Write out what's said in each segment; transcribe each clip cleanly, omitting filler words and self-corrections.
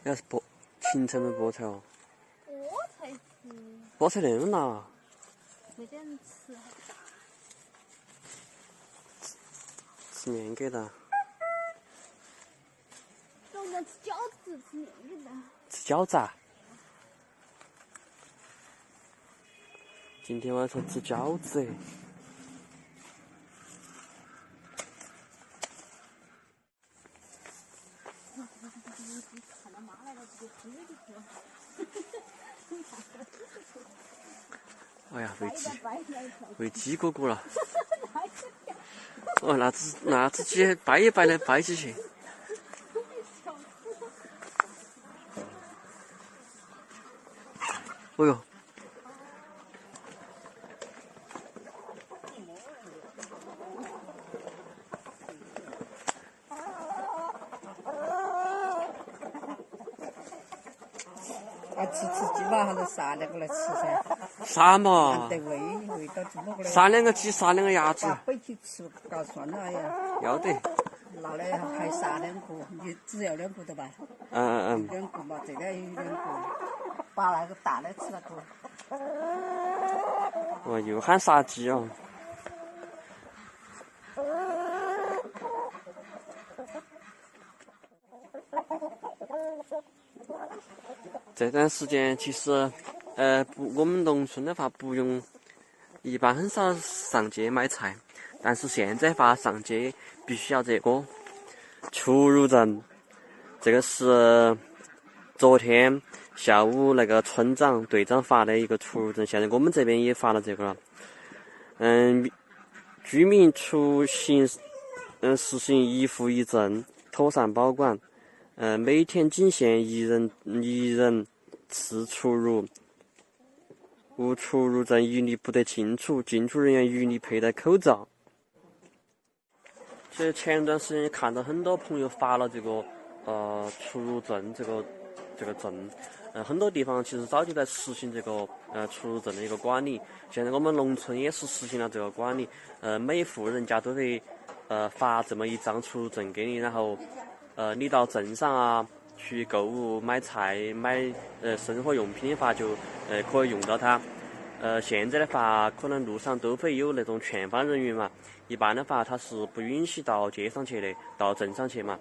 要是芹菜没菠菜哦。菠菜是。菠菜那么大。没得人吃。吃面疙瘩。我们吃饺子，吃面疙瘩。吃饺子啊？今天晚上吃饺子。看到妈来了，直接追就去了。哎呀，喂鸡哥哥了。哦，那只鸡掰一掰的掰起去。哦哟。吃鸡嘛，还是杀两个来吃噻？杀嘛！得喂到这么个。杀两个鸡，杀两个鸭子。回去吃搞算了呀。要得。那嘞还杀两个，你只要两个的吧？嗯。两个嘛，这个有两个，把那个大的吃了个。哦，又喊杀鸡哦。这段时间其实，我们农村的话不用，一般很少上街买菜，但是现在话上街必须要这个出入证，这个是昨天下午那个村长队长发的一个出入证，现在我们这边也发了这个了。居民出行，实行一户一证，妥善保管。每天仅限一人次出入，无出入证一律不得进出，进出人员一律佩戴口罩。其实前段时间看到很多朋友发了这个出入证这个证，很多地方其实早就在实行这个出入证的一个管理。现在我们农村也是实行了这个管理，每户人家都会发这么一张出入证给你，然后你到镇上啊去购物买菜买生活用品的话就可以用到它。现在的话可能路上都会有那种劝发人员嘛，一般的话他是不允许到街上去的，到镇上去嘛。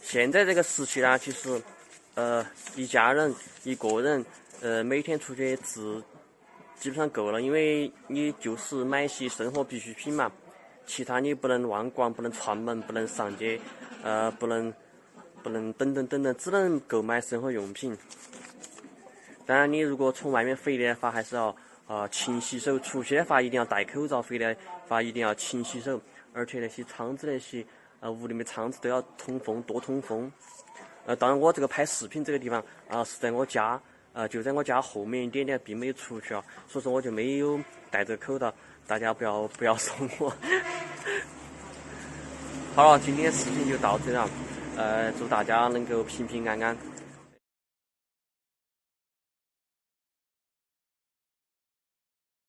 现在这个时期呢，其实一家人一个人每天出去吃基本上够了，因为你就是买些生活必需品嘛，其他你不能乱逛，不能串门，不能上街，不能等，只能购买生活用品。当然，你如果从外面回来的话，还是要勤洗手。出去的话一定要戴口罩，回来的话一定要勤洗手。而且那些窗子屋里面窗子都要通风，多通风。当然我这个拍视频这个地方是在我家，就在我家后面一点点，并没有出去啊，所以说我就没有戴这个口罩，大家不要说我。好了，今天视频就到这了，祝大家能够平平安安。